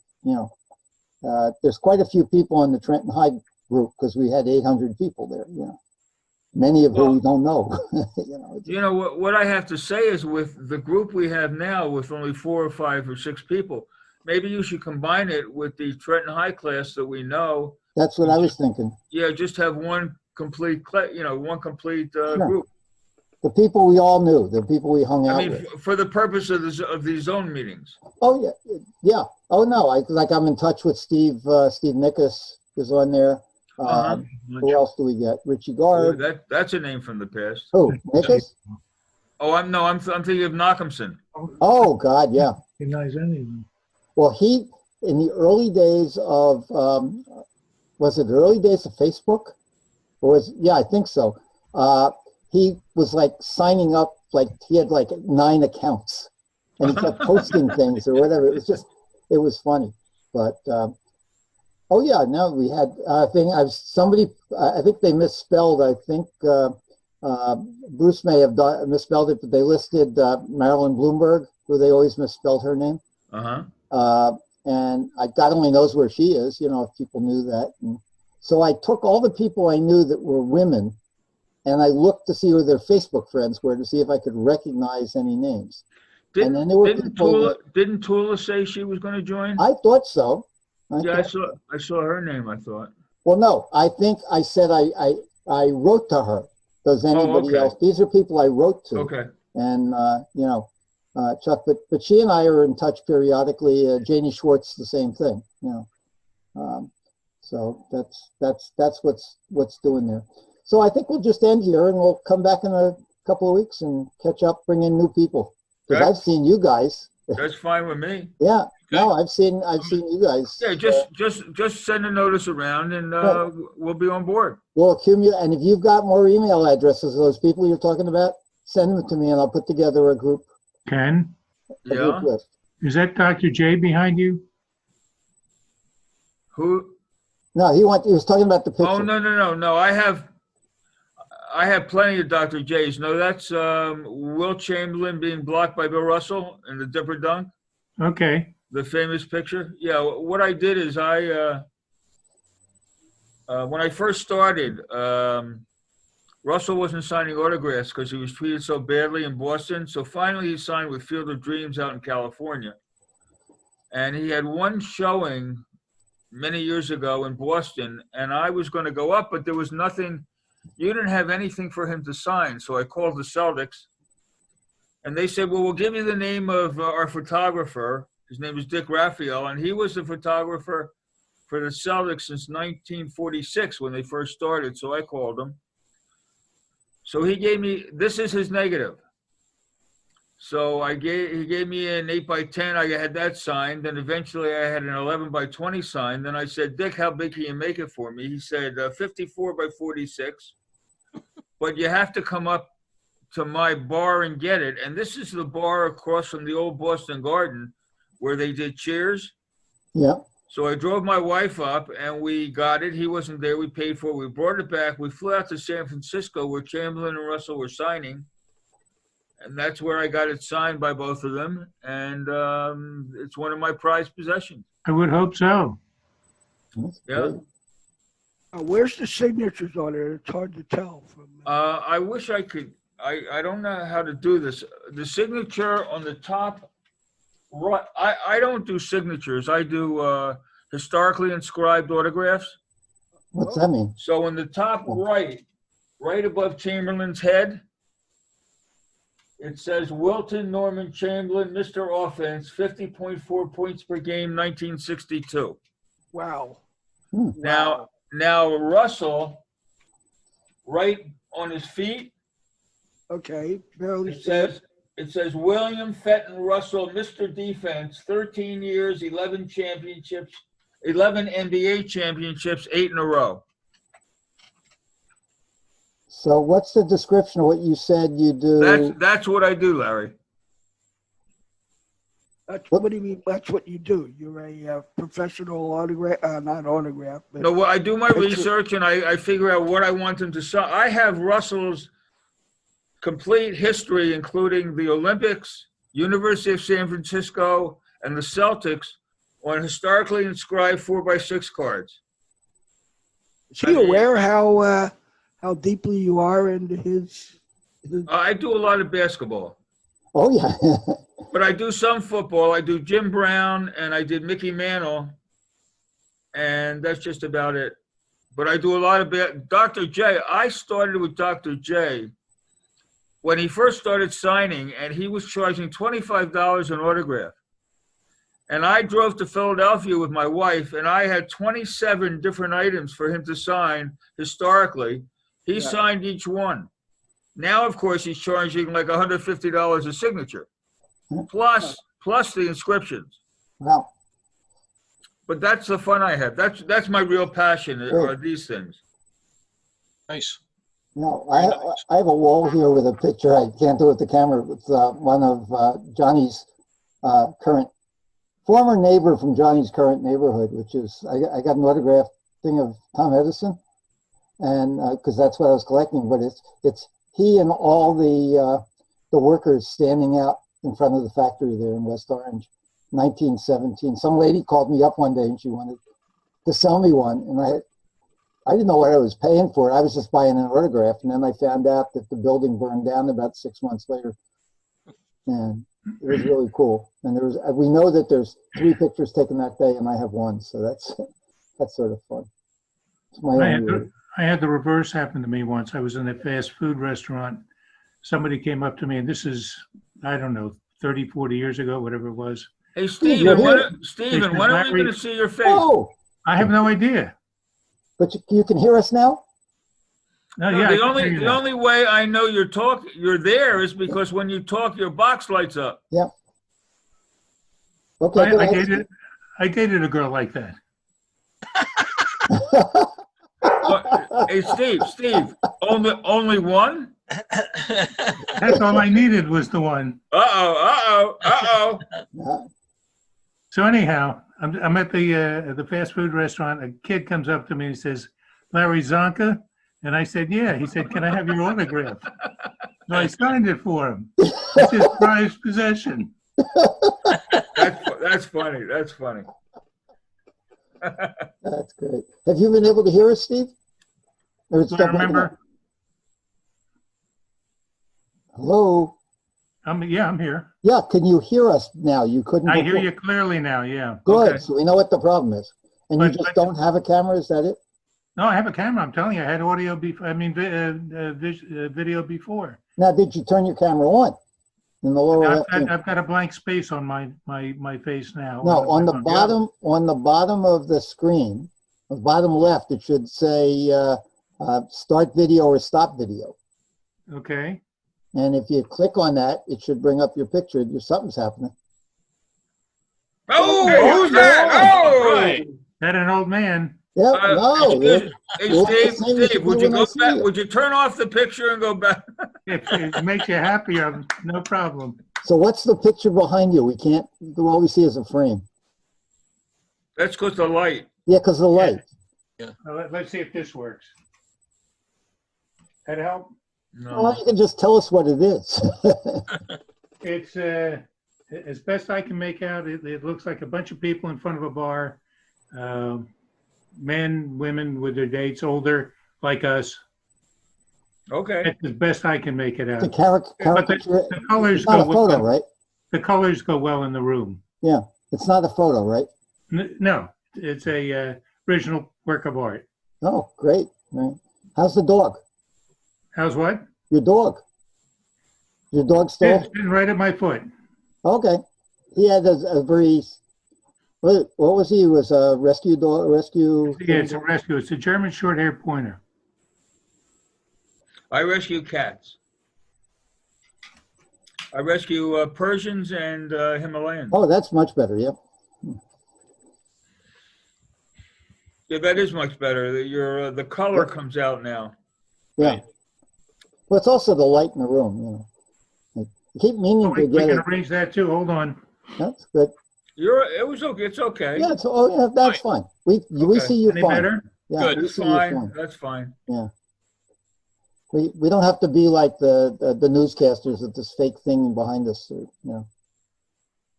There's quite a few people on the Trenton High group because we had 800 people there. Many of whom we don't know. What I have to say is with the group we have now, with only 4 or 5 or 6 people, maybe you should combine it with the Trenton High class that we know. That's what I was thinking. Yeah, just have one complete, one complete Sure. group. The people we all knew, the people we hung I out mean, with. for the purpose of these zone meetings. Oh yeah, yeah. Oh no, I'm in touch with Steve. Steve Nickus is on there. Who else do we get? Richie Gard. That's a name from the past. Who? Nickus? Oh, I'm thinking of Knockhamson. Oh God, yeah. Recognize anyone. Well, he in the early days of was it the early days of Facebook? Or yeah, I think so. He was like signing up, like he had like 9 accounts, and he kept posting things or whatever. It was funny. But oh yeah, no, we had I think they misspelled. I think Bruce may have misspelled it, but they listed Marilyn Bloomberg, who they always misspelled her name. And God only knows where she is, if people knew that. And so I took all the people I knew that were women, and I looked to see who their Facebook friends were to see if I could recognize any names. And then there were people didn't Tula say she was going to join? I thought so. I saw her name, I thought. Well, no, I think I said I wrote to her. Does anybody else? These are people I wrote to. Okay. And, Chuck, but she and I are in touch periodically. Janie Schwartz, the same thing, so that's what's doing there. So I think we'll just end here and we'll come back in a couple of weeks and catch up, bring in new people. Because I've seen you guys. That's fine with me. Yeah. No, I've seen you guys. Yeah, just send a notice around and we'll be on board. We'll accumulate, and if you've got more email addresses of those people you're talking about, send them to me and I'll put together a group. Ken? Group list. Is that Dr. J behind you? Who? No, he was talking about the picture. Oh, no. I have plenty of Dr. J's. No, that's Will Chamberlain being blocked by Bill Russell in the Dipper Dunk. Okay. The famous picture. Yeah, what I did is when I first started, Russell wasn't signing autographs because he was treated so badly in Boston. So finally he signed with Field of Dreams out in California. And he had one showing many years ago in Boston, and I was going to go up, but there was nothing. You didn't have anything for him to sign. So I called the Celtics, and they said, well, we'll give you the name of our photographer. His name is Dick Raphael, and he was the photographer for the Celtics since 1946 when they first started. So I called him. So he gave me, this is his negative. So he gave me an 8x10. I had that signed. Then eventually I had an 11x20 signed. Then I said, Dick, how big can you make it for me? He said 54x46. But you have to come up to my bar and get it. And this is the bar across from the old Boston Garden where they did Cheers. Yeah. So I drove my wife up and we got it. He wasn't there. We paid for it. We brought it back. We flew out to San Francisco where Chamberlain and Russell were signing. And that's where I got it signed by both of them. And it's one of my prized possessions. I would hope so. Yeah. Where's the signatures on it? It's hard to tell from. I wish I could. I don't know how to do this. The signature on the top right. I don't do signatures. I do historically inscribed autographs. What's that mean? So in the top right above Chamberlain's head, it says Wilton Norman Chamberlain, Mr. Offense, 50.4 points per game, 1962. Wow. Now Russell, right on his feet. Okay, barely. It says William Fenton Russell, Mr. Defense, 13 years, 11 championships, 11 NBA championships, 8 in a row. So what's the description of what you said you do? That's what I do, Larry. What do you mean? That's what you do. You're a professional autograph, not autograph. But no, well, I do my research and I figure out what I want them to sign. I have Russell's complete history, including the Olympics, University of San Francisco, and the Celtics on historically inscribed 4x6 cards. Is he aware how deeply you are into his I do a lot of basketball. Oh, yeah. But I do some football. I do Jim Brown and I did Mickey Mantle, and that's just about it. But I do a lot of Dr. J. I started with Dr. J when he first started signing, and he was charging $25 an autograph. And I drove to Philadelphia with my wife, and I had 27 different items for him to sign historically. He signed each one. Now, of course, he's charging like $150 a signature, plus the inscriptions. Wow. But that's the fun I have. That's my real passion, are these things. Nice. No, I have a wall here with a picture. I can't do it with the camera. It's one of Johnny's former neighbor from Johnny's current neighborhood, which is, I got an autograph thing of Tom Edison, and because that's what I was collecting. But it's he and all the workers standing out in front of the factory there in West Orange, 1917. Some lady called me up one day and she wanted to sell me one, and I didn't know what I was paying for it. I was just buying an autograph, and then I found out that the building burned down about 6 months later, and it was really cool. And we know that there's 3 pictures taken that day, and I have one, so that's sort of fun. It's my own. I had the reverse happen to me once. I was in a fast food restaurant. Somebody came up to me, and this is, I don't know, 30, 40 years ago, whatever it was. Hey, Stephen, when are we Larry- going to see your face? Oh, I have no idea. but you can hear us now? No, No, yeah, I the can only hear you the now. only way I know you're there is because when you talk, your box lights up. Okay, go ahead. I dated a girl like that. Hey, Steve, only one? That's all I needed was the one. Uh-oh. So anyhow, I'm at the fast food restaurant. A kid comes up to me and says, "Larry Zonka?" And I said, "Yeah." He said, "Can I have your autograph?" So I signed it for him. It's his prized possession. That's funny. That's funny. That's great. Have you been able to hear us, Steve? Or it's Do I still breaking remember? up? Hello? I'm here. Yeah, can you hear us now? You couldn't I hear before. you clearly now, yeah. Good, Okay. so we know what the problem is. And you But- just don't have a camera, is that it? No, I have a camera. I'm telling you, I had audio before. I mean, video before. Now, did you turn your camera on? In the lower I've left got, hand? I've got a blank space on my face now. No, on the bottom of the screen, the bottom left, it should say start video or stop video. Okay. And if you click on that, it should bring up your picture. Something's happening. Oh, Hey, who's that? Oh, Right. That an old man. Yeah, no. Hey, Well, that's the same as Steve, you would do you when I go see back? you. Would you turn off the picture and go back? If it makes you happier, no problem. So what's the picture behind you? All we see is a frame. That's because the light. Yeah, because of the light. Let's see if this works. That help? No. Well, you can just tell us what it is. It's as best I can make out. It looks like a bunch of people in front of a bar, men, women with their dates, older like us. Okay. That's as best I can make it The out. caricature. The colors It's not a go photo, well. right? The colors go well in the room. Yeah, it's not a photo, right? No, it's a original work of art. Oh, great. Right. How's the dog? How's what? Your dog? Your dog still? Sitting right at my foot. Okay. He had a very, what was he? He was a rescue dog, Yeah, it's a rescue. It's a German short-haired pointer. I rescue cats. I rescue Persians and Himalayans. Oh, that's much better, yeah. Yeah, that is much better. The color comes out now. Yeah. Well, it's also the light in the room, you know. I keep meaning We to get can it. arrange that too. Hold on. That's good. It was okay. It's okay. Yeah, yeah, that's fine. We Okay. see you Any fine. better? Yeah, Good. we That's see you fine. fine. That's fine. We don't have to be like the newscasters with this fake thing behind us, or, you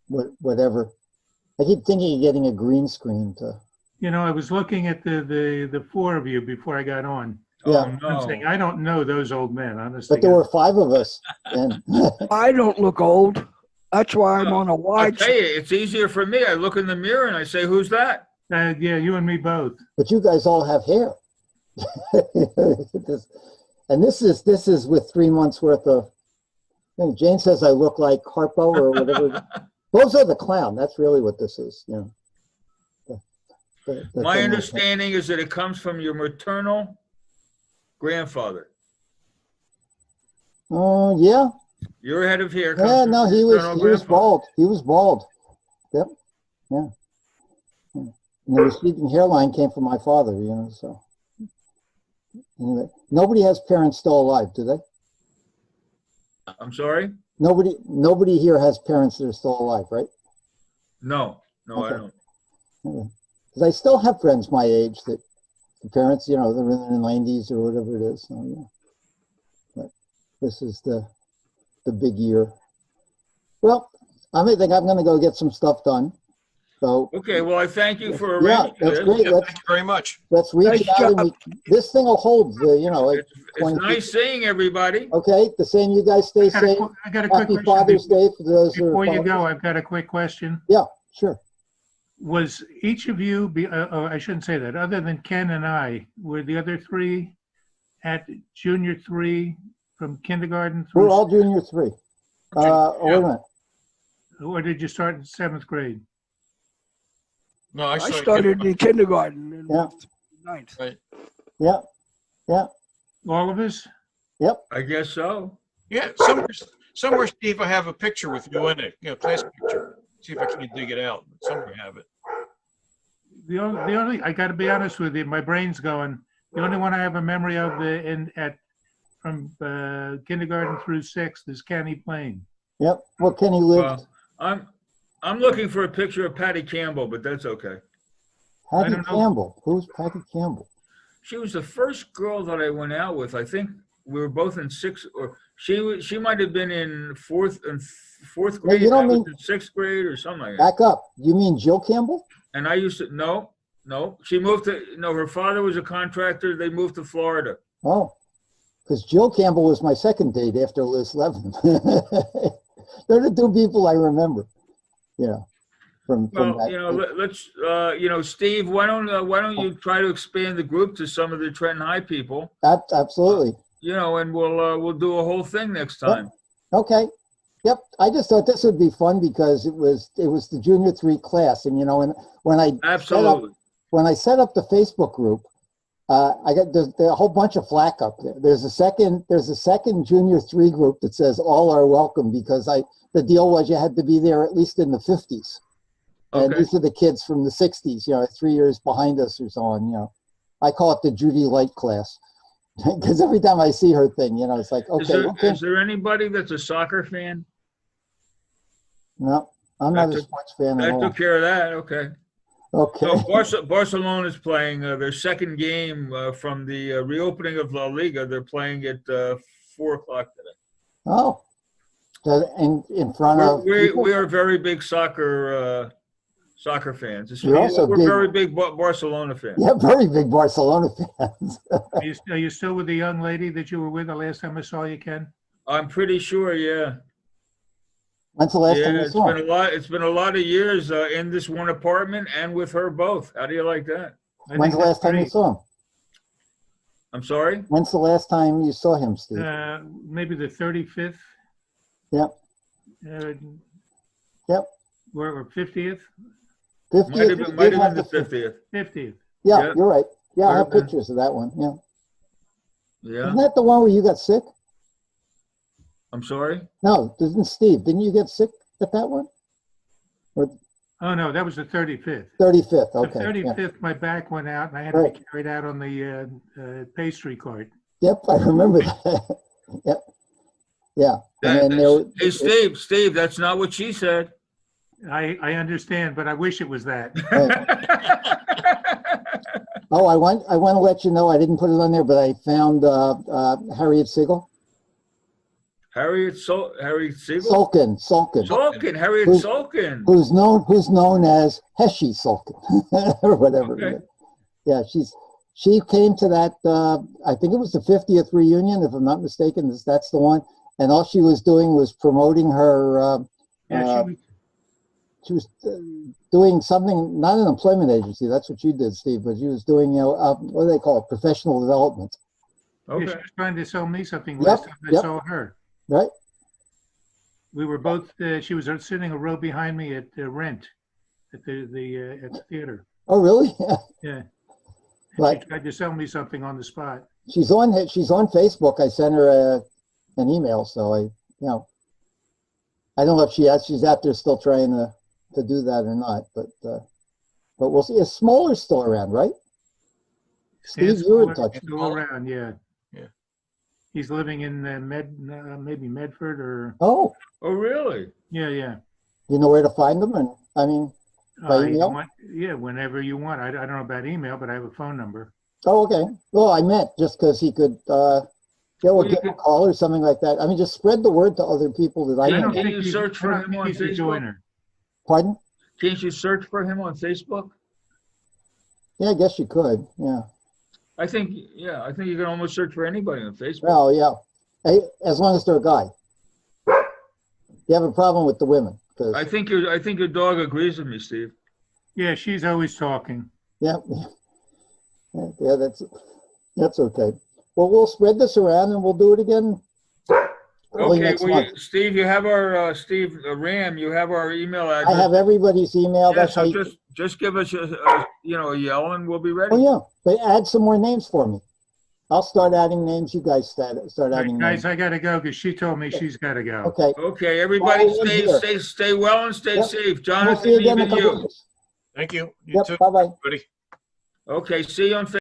know, whatever. I keep thinking of getting a green screen to. You know, I was looking at the 4 of you before I got on. Yeah. Oh, I'm no. saying I don't know those old men, honestly. But there were 5 of us. And I don't look old. That's why I'm on a I'll wide. tell you, it's easier for me. I look in the mirror and I say, who's that? Yeah, you and me both. but you guys all have hair. And this is with 3 months worth of. Jane says I look like Harpo or whatever. Those are the clown. That's really what this is. You know. My understanding is that it comes from your maternal grandfather. Oh yeah. Your head of hair comes Yeah. from No, your he was maternal grandfather. bald. He was bald. Yep. Yeah. And the receding hairline came from my father. You know. So anyway, nobody has parents still alive, do they? I'm sorry? Nobody here has parents that are still alive, right? No, I Okay. don't. Because I still have friends my age that the parents, you know, they're in their 90s or whatever it is. So, yeah. But this is the big year. Well, I think I'm going to go get some stuff done. So Okay, well, I thank you for yeah, arranging that's this. great. Yeah, thank you very much. Let's reach Nice out and job. this thing will hold the, you know, like It's 20 nice seeing everybody. Okay, the same. You guys stay safe. I got a quick Happy question. Father's Day for those who are Before you fathers. go, I've got a quick question. Yeah, sure. Was each of you, I shouldn't say that, other than Ken and I, were the other 3 at junior 3 from kindergarten We're through, all junior 3. Wait a minute. or did you start in 7th grade? No, I started in kindergarten and Yeah. ninth. Right. Yeah, yeah, All of us? yep. I guess so. Yeah, somewhere, Steve, I have a picture with you in it, class picture. See if I can dig it out. Somewhere I have it. The only, I got to be honest with you, my brain's going. The only one I have a memory of from kindergarten through 6th is Kenny Plain. Yep. Well, Kenny lived. Well, I'm looking for a picture of Patty Campbell, but that's okay. Patty don't know. Campbell. Who's Patty Campbell? She was the first girl that I went out with. I think we were both in 6th, or she might have been in fourth grade. you don't I was mean- in 6th grade or something like that. Back up. You mean Jill Campbell? And I used to no. She moved to her father was a contractor. They moved to Florida. Oh, because Jill Campbell was my second date after Liz Levin. They're the 2 people I remember. You know, from Well, that. let's Steve, why don't you try to expand the group to some of the Trenton High people? Absolutely. And we'll do a whole thing next time. Okay. Yep. I just thought this would be fun because it was the junior 3 class, and when I Absolutely. when I set up the Facebook group, I got there's a whole bunch of flack up there. There's a second junior 3 group that says all are welcome because the deal was you had to be there at least in the 50s. And Okay. these are the kids from the 60s, 3 years behind us or so on, I call it the Judy Light class. Because every time I see her thing, it's like, okay. Is there anybody that's a soccer fan? No, I'm not That a took- sports fan at That all. took care of that. Okay. Okay. So Barcelona is playing their second game from the reopening of La Liga. They're playing at 4:00 today. Oh. So in front of people? We are very big soccer fans. You're also We're big- very big Barcelona fans. Yeah, very big Barcelona fans. Are you still with the young lady that you were with the last time I saw you, Ken? I'm pretty sure. Yeah. When's the last time you It's saw been her? a lot. It's been a lot of years in this one apartment and with her both. How do you like that? I When's the think last time you that's saw him? I'm sorry. When's the last time you saw him, Steve? great. Maybe the 35th. Yep. Uh, Yep. or 50th? 50th. Might you have did been have the the 50th. 50th. Yeah, Yep. you're right. Yeah, I have Might have been. pictures of that one. Yeah. Yeah. Isn't that the one where you got sick? I'm sorry. No, didn't you get sick at that one? Or Oh, no, that was the 35th. 35th, The okay. Yeah. 35th, my back went out and I had to Right. be carried out on the pastry cart. Yep, I remember that. Yep. Yeah. And then there, Hey, Steve, that's not what she said. I understand, but I wish it was that. oh, I want to let you know, I didn't put it on there, but I found Harriet Siegel. Harriet Siegel? Sulkin. Sulkin, Harriet Who's- Sulkin. Who's known as Heshy Sulkin or whatever. Okay. Yeah, she's She came to that, I think it was the 50th reunion, if I'm not mistaken, that's the one. And all she was doing was promoting her, Yeah, she was doing something, not an employment agency, that's what you did, Steve, but she was doing, what do they call it, professional development, she Okay. was trying to sell me something Yep, last time I yep. saw her. right? We were both, she was sitting a row behind me at Rent at the theater. Oh, really? Yeah. And Right. she tried to sell me something on the spot. She's on Facebook. I sent her an email, so I don't know if she's out there still trying to do that or not, but we'll see. Is Smaller still around, right? Steve, you were in touch. Still around, yeah. Yeah. He's living in maybe Medford or, Oh, Oh, really? yeah. you know where to find them? And I mean, by You email? yeah, whenever you want. I don't know about email, but I have a phone number. Oh, okay. Well, I meant just because he could, Well, you give him a could- call or something like that. I mean, just spread the word to other people that I Yeah, know. can you search for him on he's a Facebook? joiner. Pardon? Can't you search for him on Facebook? Yeah, I guess you could. Yeah. I think you can almost search for anybody on Facebook. Well, yeah. Hey, as long as they're a guy. You have a problem with the women. 'Cause- I think your dog agrees with me, Steve. Yeah, she's always talking. yeah. Yeah, that's okay. Well, we'll spread this around and we'll do it again early Okay, next well, month. Steve, you have our Steve Ram. You have our email I address. have everybody's email. Yeah, That's so how just give us a yell and we'll be ready. Oh, yeah. But add some more names for me. I'll start adding names. You guys start All right, adding guys, names. I gotta go because she told me she's gotta go. Okay. Okay, everybody, Well, we're here. stay well and stay Yep. safe. We'll Jonathan, see you again in a even couple you. weeks. Thank you. You Yep. too, Bye-bye. buddy. Okay, see you on Facebook.